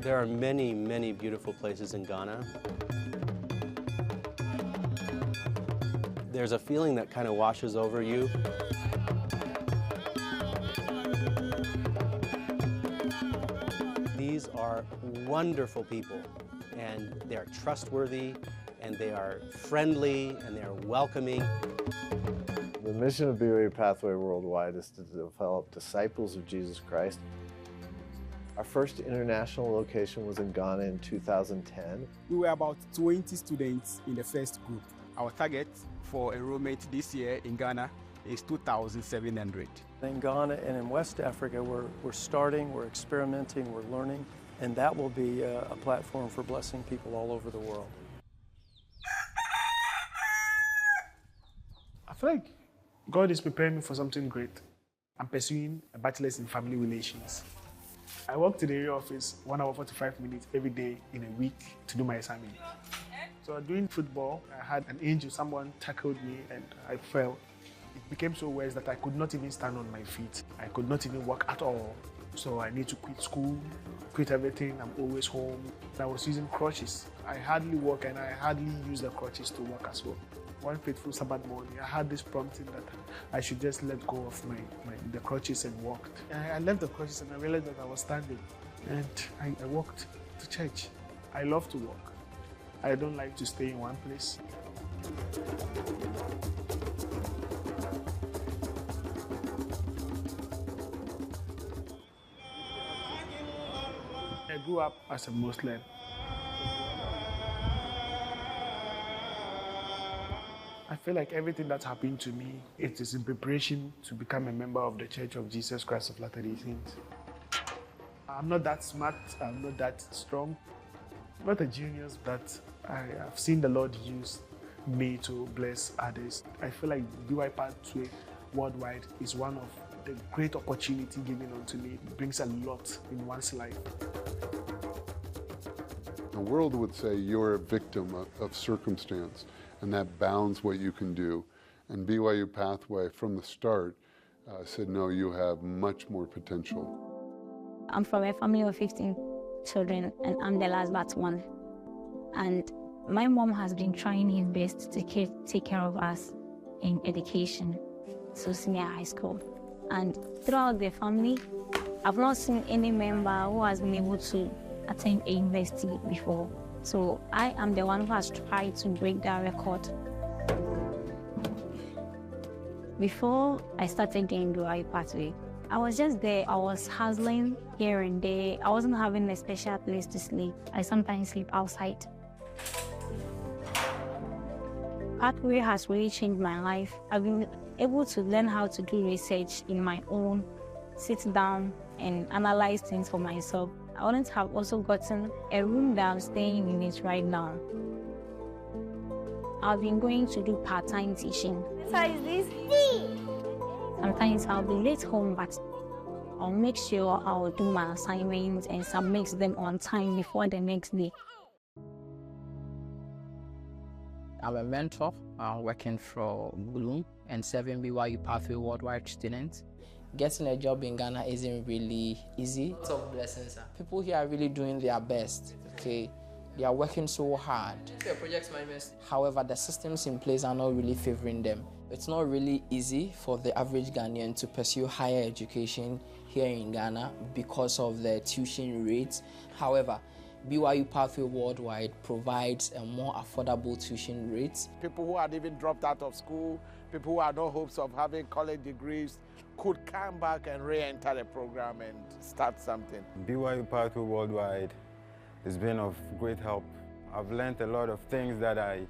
There are many, many beautiful places in Ghana. There's a feeling that kind of washes over you. These are wonderful people, and they are trustworthy, and they are friendly, and they are welcoming. The mission of BYU Pathway Worldwide is to develop disciples of Jesus Christ. Our first international location was in Ghana in 2010. We were about 20 students in the first group. Our target for enrollment this year in Ghana is 2,700. In Ghana and in West Africa, we're starting, we're experimenting, we're learning, and that will be a platform for blessing people all over the world. I feel like God is preparing me for something great. I'm pursuing a bachelor's in family relations. I work to the area office 1 hour 45 minutes every day in a week to do my assignment. So doing football, I had an injury, someone tackled me and I fell. It became so worse that I could not even stand on my feet. I could not even walk at all. So I need to quit school, quit everything. I'm always home. I was using crutches. I hardly walk and I hardly use the crutches to walk as well. One fateful Sabbath morning, I had this prompting that I should just let go of the crutches and walked. I left the crutches and I realized that I was standing. And I walked to church. I love to walk. I don't like to stay in one place. I grew up as a Muslim. I feel like everything that's happened to me, it is in preparation to become a member of the Church of Jesus Christ of Latter-day Saints. I'm not that smart, I'm not that strong, I'm not a genius, but I have seen the Lord use me to bless others. I feel like BYU Pathway Worldwide is one of the great opportunity given unto me. It brings a lot in one's life. The world would say you're a victim of circumstance, and that bounds what you can do. And BYU Pathway, from the start, said, no, you have much more potential. I'm from a family of 15 children, and I'm the last but one. And my mom has been trying her best to take care of us in education, so senior high school. And throughout the family, I've not seen any member who has been able to attend a university before. So I am the one who has tried to break that record. Before I started doing BYU Pathway, I was just there. I was hustling here and there. I wasn't having a special place to sleep. I sometimes sleep outside. Pathway has really changed my life. I've been able to learn how to do research in my own, sit down and analyze things for myself. I wouldn't have also gotten a room that I'm staying in it right now. I've been going to do part-time teaching. What is this? Sometimes I'll be late home, but I'll make sure I'll do my assignments and submit them on time before the next day. I'm a mentor. I'm working for Bloom and serving BYU Pathway Worldwide students. Getting a job in Ghana isn't really easy. Lots of blessings. People here are really doing their best. Okay, they are working so hard. However, the systems in place are not really favoring them. It's not really easy for the average Ghanaian to pursue higher education here in Ghana because of the tuition rates. However, BYU Pathway Worldwide provides a more affordable tuition rates. People who had even dropped out of school, people who had no hopes of having college degrees, could come back and re-enter the program and start something. BYU Pathway Worldwide has been of great help. I've learned a lot of things that I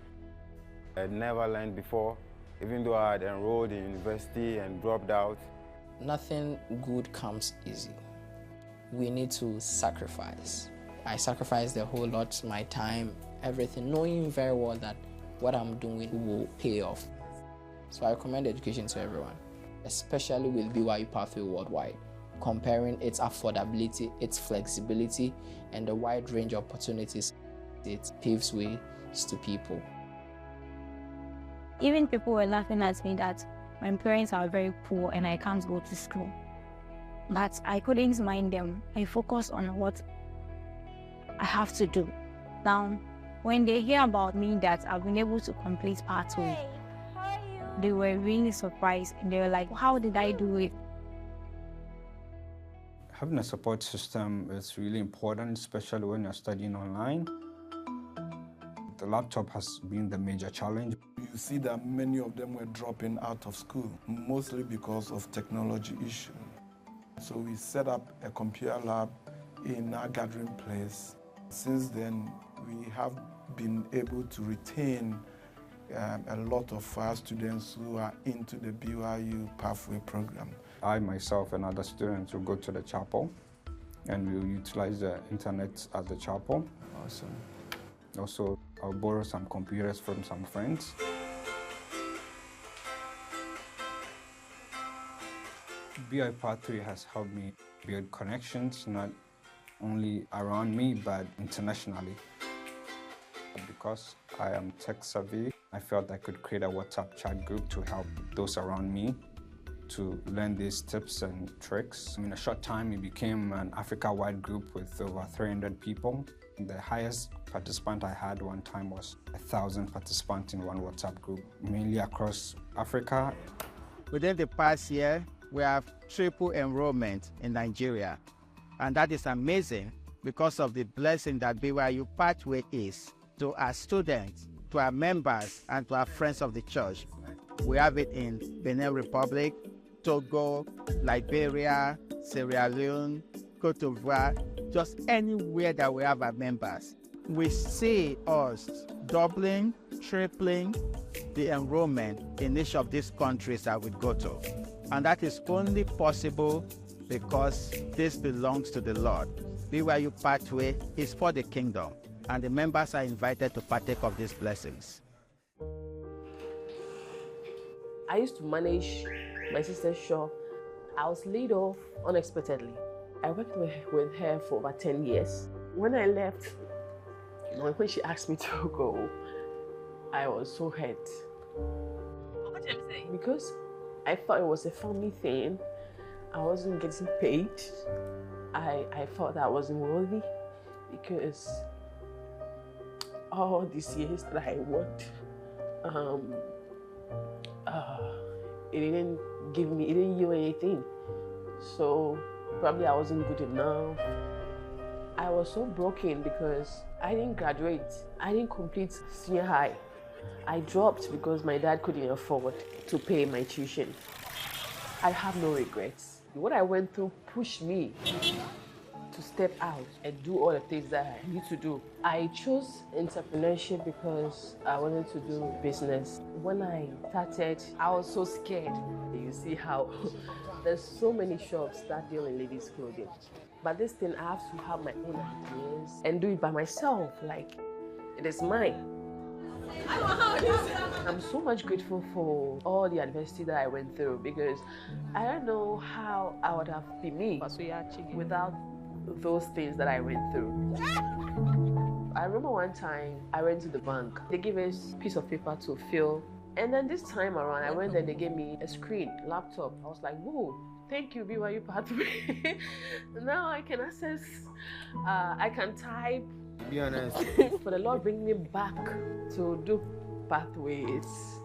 had never learned before, even though I had enrolled in university and dropped out. Nothing good comes easy. We need to sacrifice. I sacrificed a whole lot, my time, everything, knowing very well that what I'm doing will pay off. So I recommend education to everyone, especially with BYU Pathway Worldwide, comparing its affordability, its flexibility, and the wide range of opportunities it paves ways to people. Even people were laughing at me that my parents are very poor and I can't go to school. But I couldn't mind them. I focused on what I have to do. Now, when they hear about me that I've been able to complete pathway, they were really surprised and they were like, how did I do it? Having a support system is really important, especially when you're studying online. The laptop has been the major challenge. You see that many of them were dropping out of school, mostly because of technology issues. So we set up a computer lab in our gathering place. Since then, we have been able to retain a lot of our students who are into the BYU Pathway program. I myself and other students will go to the chapel and we'll utilize the internet at the chapel. Awesome. Also, I'll borrow some computers from some friends. BYU Pathway has helped me build connections, not only around me, but internationally. Because I am tech savvy, I felt I could create a WhatsApp chat group to help those around me to learn these tips and tricks. In a short time, it became an Africa-wide group with over 300 people. The highest participant I had one time was 1,000 participants in one WhatsApp group, mainly across Africa. Within the past year, we have triple enrollment in Nigeria. And that is amazing because of the blessing that BYU Pathway is to our students, to our members, and to our friends of the church. We have it in Benin Republic, Togo, Liberia, Sierra Leone, Cote d'Ivoire, just anywhere that we have our members. We see us doubling, tripling the enrollment in each of these countries that we go to. And that is only possible because this belongs to the Lord. BYU Pathway is for the kingdom, and the members are invited to partake of these blessings. I used to manage my sister's shop. I was laid off unexpectedly. I worked with her for over 10 years. When I left, when she asked me to go, I was so hurt. What did you say? Because I thought it was a family thing. I wasn't getting paid. I thought that I wasn't worthy because all these years that I worked, it didn't yield anything. So probably I wasn't good enough. I was so broken because I didn't graduate. I didn't complete senior high. I dropped because my dad couldn't afford to pay my tuition. I have no regrets. What I went through pushed me to step out and do all the things that I need to do. I chose entrepreneurship because I wanted to do business. When I started, I was so scared. You see how there's so many shops that deal in ladies' clothing. But this thing, I have to have my own ideas and do it by myself, like it is mine. I'm so much grateful for all the adversity that I went through because I don't know how I would have been me without those things that I went through. I remember one time I went to the bank. They gave us a piece of paper to fill. And then this time around, I went there, they gave me a screen, laptop. I was like, whoa, thank you, BYU Pathway. Now I can access, I can type. Be honest. For the Lord bring me back to do Pathway, it's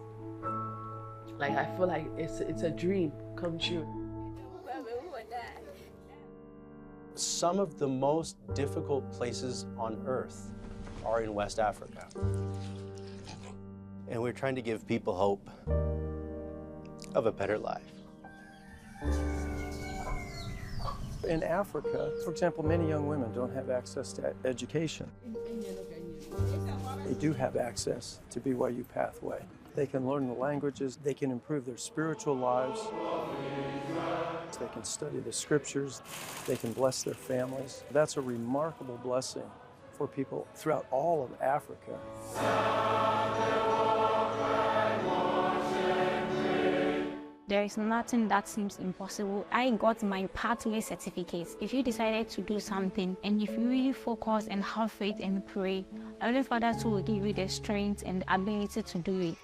like I feel like it's a dream come true. Some of the most difficult places on earth are in West Africa. And we're trying to give people hope of a better life. In Africa, for example, many young women don't have access to education. They do have access to BYU Pathway. They can learn the languages, they can improve their spiritual lives, they can study the scriptures, they can bless their families. That's a remarkable blessing for people throughout all of Africa. There is nothing that seems impossible. I got my pathway certificate. If you decided to do something and if you really focus and have faith and pray, Heavenly Father too will give you the strength and the ability to do it.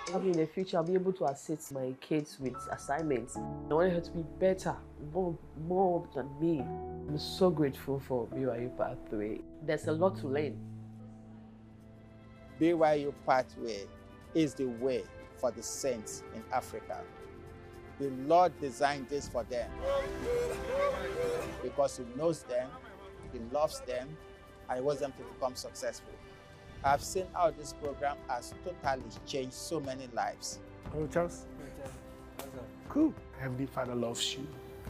Probably in the future, I'll be able to assist my kids with assignments. I want her to be better, more than me. I'm so grateful for BYU Pathway. There's a lot to learn. BYU Pathway is the way for the saints in Africa. The Lord designed this for them because He knows them, He loves them, and He wants them to become successful. I've seen how this program has totally changed so many lives. Hello, Charles. Cool. Heavenly Father loves you,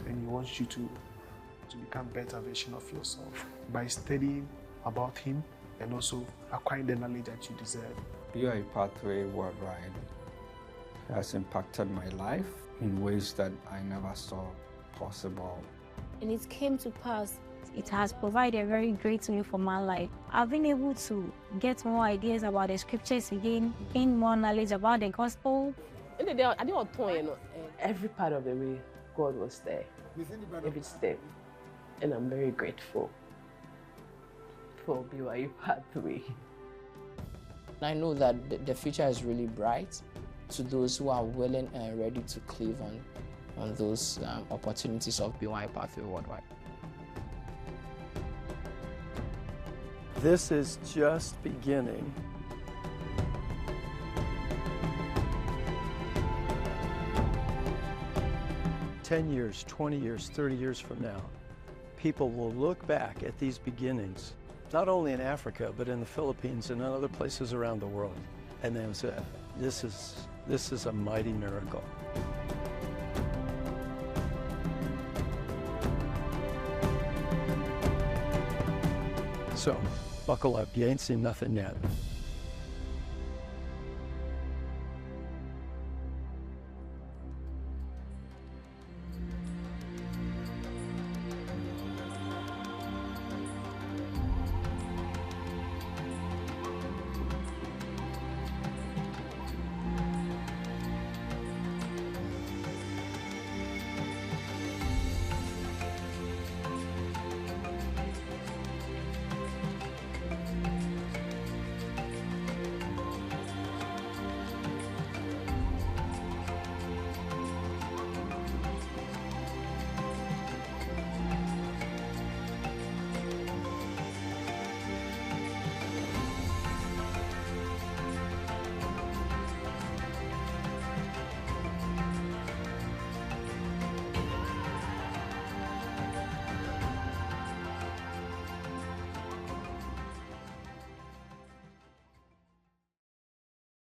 and He wants you to become a better version of yourself by studying about Him and also acquiring the knowledge that you deserve. BYU Pathway Worldwide has impacted my life in ways that I never saw possible. And it came to pass. It has provided a very great way for my life. I've been able to get more ideas about the scriptures again, gain more knowledge about the gospel. Every part of the way, God was there. Every step. And I'm very grateful for BYU Pathway. I know that the future is really bright to those who are willing and ready to cleave on those opportunities of BYU Pathway Worldwide. This is just beginning. "10 years, 20 years, 30 years from now, people will look back at these beginnings, not only in Africa, but in the Philippines and in other places around the world, and they'll say, this is a mighty miracle." So, buckle up, you ain't seen nothing yet.